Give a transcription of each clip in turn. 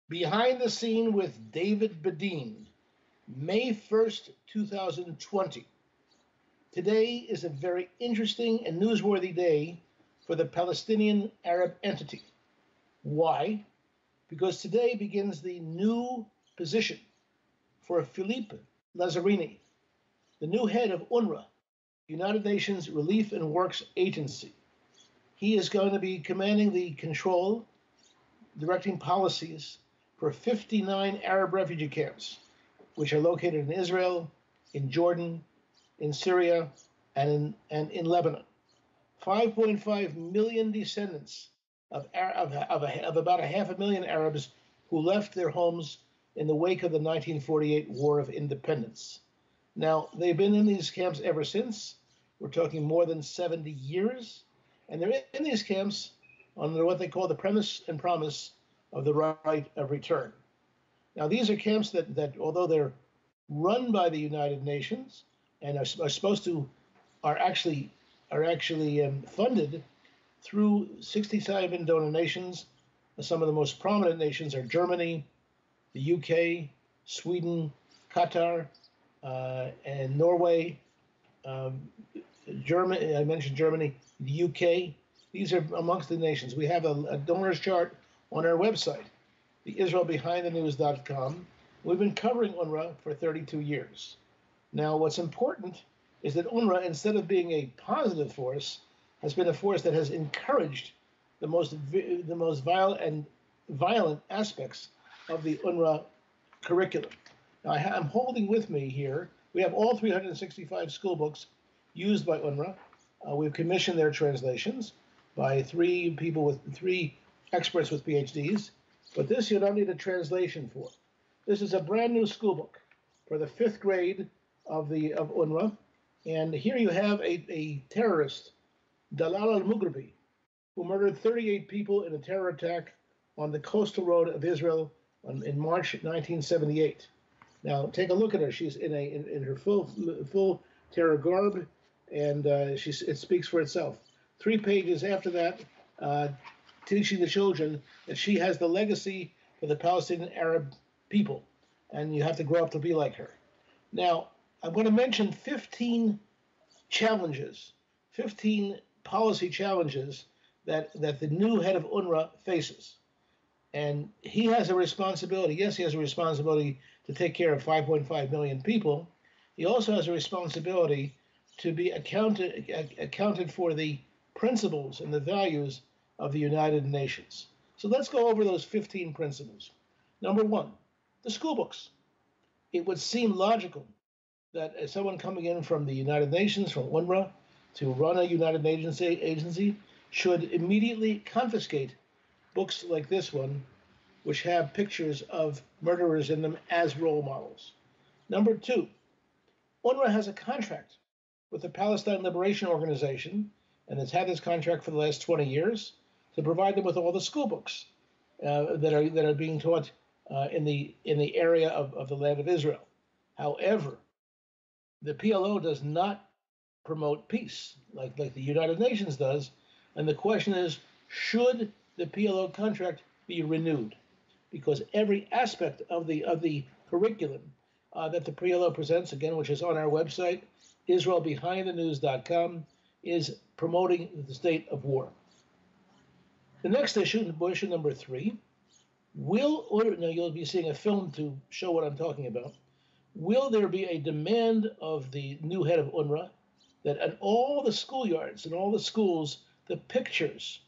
Behind the Scene with David Bedian, May 1st, 2020. Today is a very interesting and newsworthy day for the Palestinian Arab entity. Why? Because today begins the new position for Philippe Lazzarini, the new head of UNRWA, United Nations Relief and Works Agency. He is going to be commanding the control, directing policies for 59 Arab refugee camps, which are located in Israel, in Jordan, in Syria, and in Lebanon. 5.5 million descendants of about 500,000 Arabs who left their homes in the wake of the 1948 War of Independence. Now, they've been in these camps ever since. We're talking more than 70 years. And they're in these camps under what they call the premise and promise of the right of return. Now, these are camps that although they're run by the United Nations and are actually funded through 67 donor nations. Some of the most prominent nations are Germany, the UK, Sweden, Qatar, and Norway. Germany, I mentioned Germany, the UK. These are amongst the nations. We have a donors chart on our website, the IsraelBehindTheNews.com. We've been covering UNRWA for 32 years. Now, what's important is that UNRWA, instead of being a positive force, has been a force that has encouraged the most violent aspects of the UNRWA curriculum. Now, I'm holding with me here, we have all 365 school books used by UNRWA. We've commissioned their translations by three experts with PhDs, but this you don't need a translation for. This is a brand new school book for the 5th grade of UNRWA, and here you have a terrorist, Dalal al-Mughrabi, who murdered 38 people in a terror attack on the coastal road of Israel in March 1978. Now, take a look at her. She's in her full terror garb, and it speaks for itself. 3 pages after that, teaching the children that she has the legacy for the Palestinian Arab people, and you have to grow up to be like her. Now, I'm going to mention 15 challenges, 15 policy challenges that the new head of UNRWA faces. And he has a responsibility. Yes, he has a responsibility to take care of 5.5 million people. He also has a responsibility to be accounted for the principles and the values of the United Nations. So let's go over those 15 principles. Number 1, the school books. It would seem logical that as someone coming in from the United Nations, from UNRWA, to run a United Nations agency should immediately confiscate books like this one, which have pictures of murderers in them as role models. Number 2, UNRWA has a contract with the Palestine Liberation Organization, and has had this contract for the last 20 years, to provide them with all the school books that are being taught in the area of the land of Israel. However, the PLO does not promote peace like the United Nations does, and the question is, should the PLO contract be renewed? Because every aspect of the curriculum that the PLO presents, again, which is on our website, IsraelBehindTheNews.com, is promoting the state of war. The next issue number 3, now you'll be seeing a film to show what I'm talking about. Will there be a demand of the new head of UNRWA that at all the schoolyards and all the schools, the pictures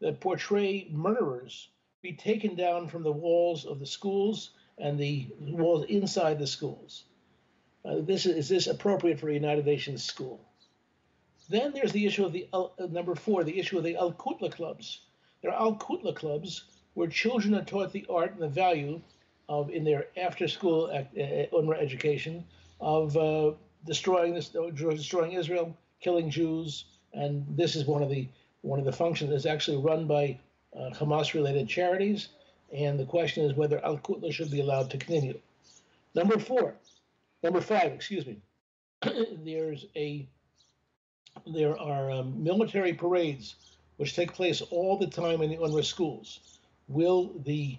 that portray murderers be taken down from the walls of the schools and the walls inside the schools? Is this appropriate for a United Nations school? Then there's the issue of number 4, the issue of the Kutla clubs. There are Kutla clubs where children are taught the art and the value of, in their after-school UNRWA education, of destroying Israel, killing Jews, and this is one of the functions that's actually run by Hamas-related charities. And the question is whether Al-Kutla should be allowed to continue. Number 5, excuse me. There are military parades which take place all the time in the UNRWA schools. Will the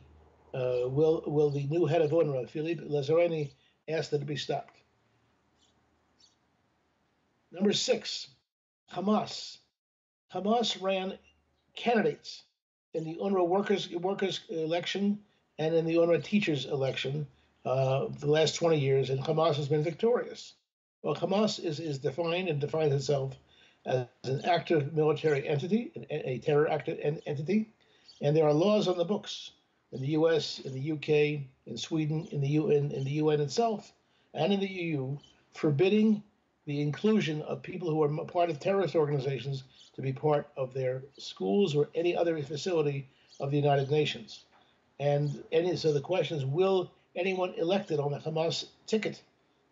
will the new head of UNRWA, Philippe Lazzarini, ask that it be stopped? Number 6, Hamas. Hamas ran candidates in the UNRWA workers election and in the UNRWA teachers election for the last 20 years, and Hamas has been victorious. Well, Hamas is defined and defines itself as an active military entity, a terror active entity, and there are laws on the books in the U.S., in the U.K., in Sweden, in the UN itself, and in the EU, forbidding the inclusion of people who are part of terrorist organizations to be part of their schools or any other facility of the United Nations. So the question is, will anyone elected on the Hamas ticket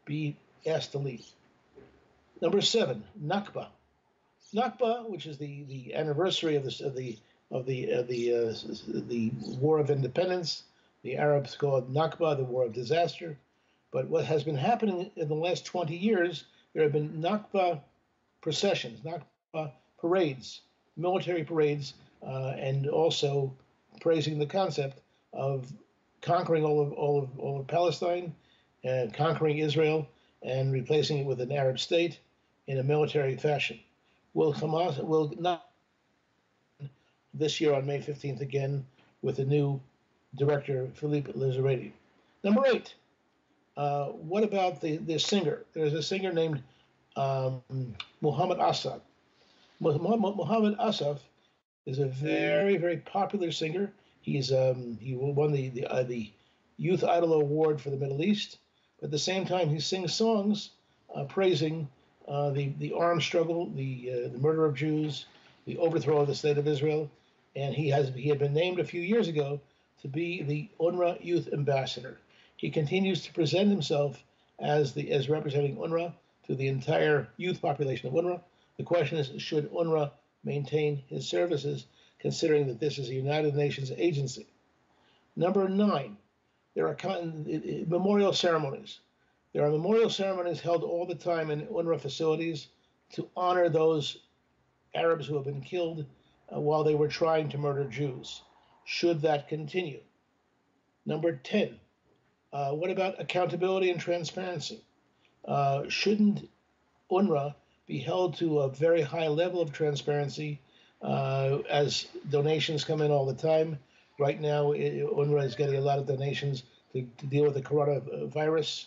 be asked to leave? Number 7, Nakba. Nakba, which is the anniversary of the War of Independence. The Arabs call it Nakba, the War of Disaster. But what has been happening in the last 20 years, there have been Nakba processions, Nakba parades, military parades, and also praising the concept of conquering all of Palestine, and conquering Israel, and replacing it with an Arab state in a military fashion. Will not this year on May 15th again with the new director, Philippe Lazzarini? Number 8, what about the singer? There's a singer named Mohammad Assal. Mohammad Assal is a very, very popular singer. He won the Youth Idol Award for the Middle East. But at the same time, he sings songs praising the armed struggle, the murder of Jews, the overthrow of the state of Israel, and he had been named a few years ago to be the UNRWA Youth Ambassador. He continues to present himself as representing UNRWA to the entire youth population of UNRWA. The question is, should UNRWA maintain his services, considering that this is a United Nations agency? Number 9, there are memorial ceremonies. There are memorial ceremonies held all the time in UNRWA facilities to honor those Arabs who have been killed while they were trying to murder Jews. Should that continue? Number 10, what about accountability and transparency? Shouldn't UNRWA be held to a very high level of transparency as donations come in all the time? Right now, UNRWA is getting a lot of donations to deal with the coronavirus.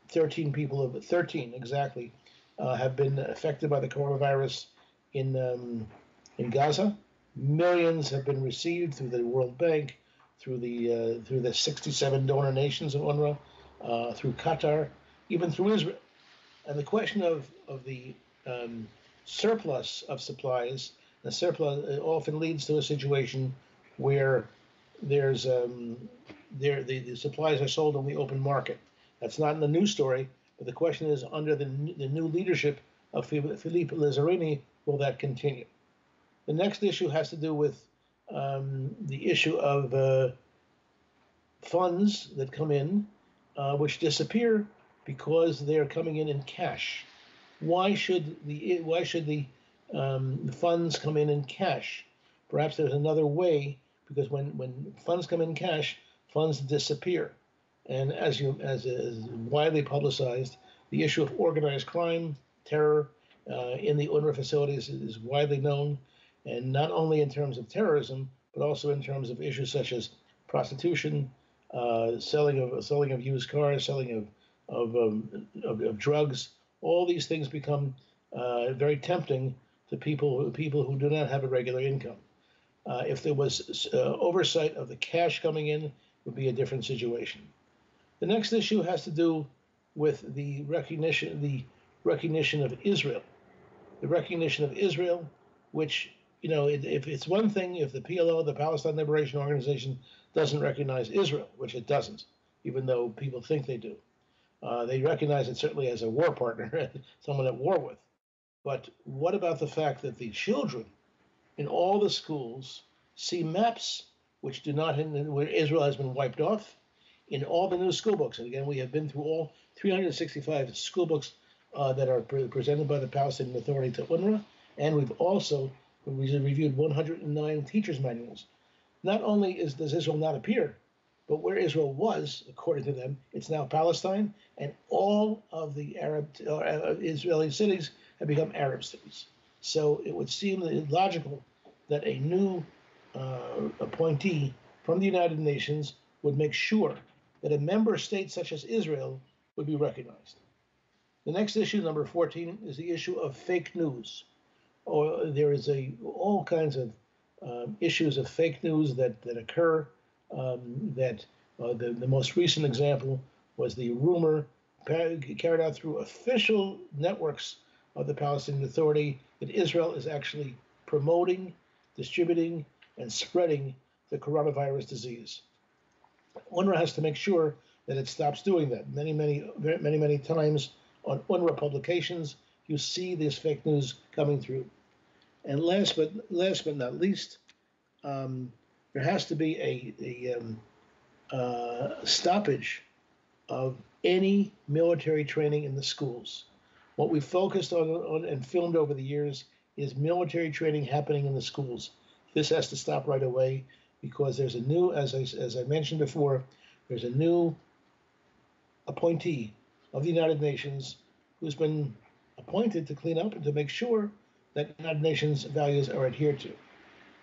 13 exactly have been affected by the coronavirus in Gaza. Millions have been received through the World Bank, through the 67 donor nations of UNRWA, through Qatar, even through Israel. And the question of the surplus of supplies, the surplus often leads to a situation where there's the supplies are sold on the open market. That's not in the news story, but the question is, under the new leadership of Philippe Lazzarini, will that continue? The next issue has to do with the issue of funds that come in, which disappear because they're coming in cash. Why should the funds come in cash? Perhaps there's another way, because when funds come in cash, funds disappear. And as is widely publicized, the issue of organized crime, terror in the UNRWA facilities is widely known, and not only in terms of terrorism, but also in terms of issues such as prostitution, selling of used cars, selling of drugs. All these things become very tempting to people who do not have a regular income. If there was oversight of the cash coming in, it would be a different situation. The next issue has to do with the recognition of Israel. The recognition of Israel, which, if it's one thing if the PLO, the Palestine Liberation Organization, doesn't recognize Israel, which it doesn't, even though people think they do. They recognize it certainly as a war partner, someone at war with. But what about the fact that the children in all the schools see maps which do not, where Israel has been wiped off, in all the new school books? And again, we have been through all 365 school books that are presented by the Palestinian Authority to UNRWA, and we've reviewed 109 teachers' manuals. not only does Israel not appear, but where Israel was, according to them, it's now Palestine, and all of the Israeli cities have become Arab cities. So it would seem logical that a new appointee from the United Nations would make sure that a member state such as Israel would be recognized. The next issue, number 14, is the issue of fake news. Or there is all kinds of issues of fake news that occur. The most recent example was the rumor carried out through official networks of the Palestinian Authority that Israel is actually promoting, distributing, and spreading the coronavirus disease. UNRWA has to make sure that it stops doing that. Many times on UNRWA publications, you see this fake news coming through. And last but not least, there has to be a stoppage of any military training in the schools. What we focused on and filmed over the years is military training happening in the schools. This has to stop right away because there's a new, as I mentioned before, there's a new appointee of the United Nations who's been appointed to clean up and to make sure that United Nations values are adhered to.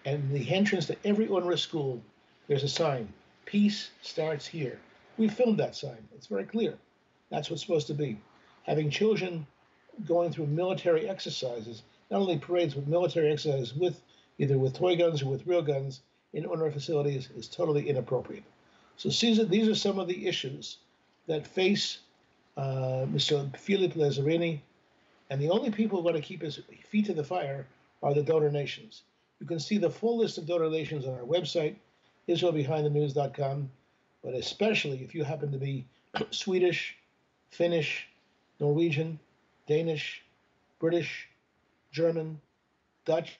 And the entrance to every UNRWA school, there's a sign, peace starts here. We filmed that sign, it's very clear. That's what's supposed to be. Having children going through military exercises, not only parades, but military exercises either with toy guns or with real guns in UNRWA facilities is totally inappropriate. So these are some of the issues that face Mr. Philippe Lazzarini, and the only people who are going to keep his feet to the fire are the donor nations. You can see the full list of donor nations on our website, IsraelBehindTheNews.com, but especially if you happen to be Swedish, Finnish, Norwegian, Danish, British, German, Dutch,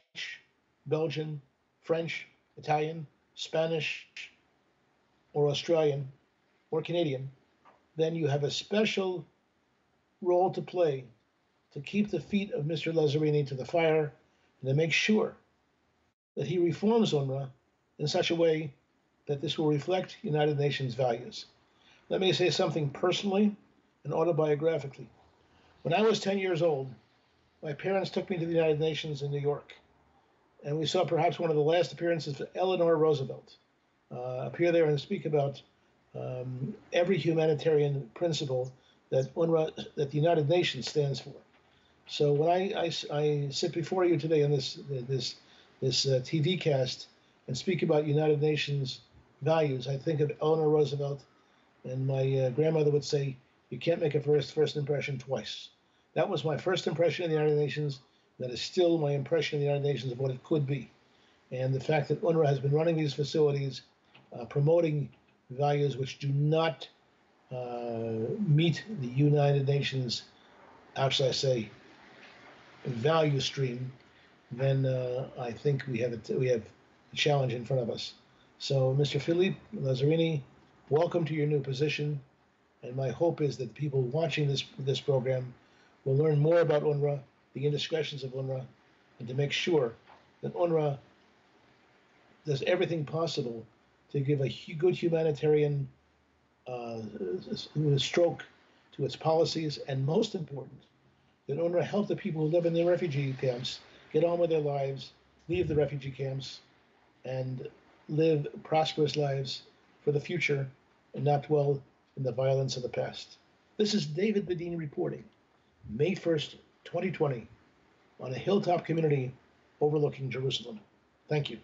Belgian, French, Italian, Spanish, or Australian, or Canadian, then you have a special role to play to keep the feet of Mr. Lazzarini to the fire and to make sure that he reforms UNRWA in such a way that this will reflect United Nations values. Let me say something personally and autobiographically. When I was 10 years old, my parents took me to the United Nations in New York, and we saw perhaps one of the last appearances of Eleanor Roosevelt appear there and speak about every humanitarian principle that that the United Nations stands for. So when I sit before you today on this TV cast and speak about United Nations values, I think of Eleanor Roosevelt, and my grandmother would say, "You can't make a first impression twice." That was my first impression of the United Nations. That is still my impression of the United Nations of what it could be. And the fact that UNRWA has been running these facilities, promoting values which do not meet the United Nations, how shall I say, value stream, then I think we have a challenge in front of us. So, Mr. Philippe Lazzarini, welcome to your new position. And my hope is that people watching this program will learn more about UNRWA, the indiscretions of UNRWA, and to make sure that UNRWA does everything possible to give a good humanitarian stroke to its policies, and most important, that UNRWA help the people who live in the refugee camps get on with their lives, leave the refugee camps, and live prosperous lives for the future and not dwell in the violence of the past. This is David Bedian reporting, May 1st, 2020, on a hilltop community overlooking Jerusalem. Thank you.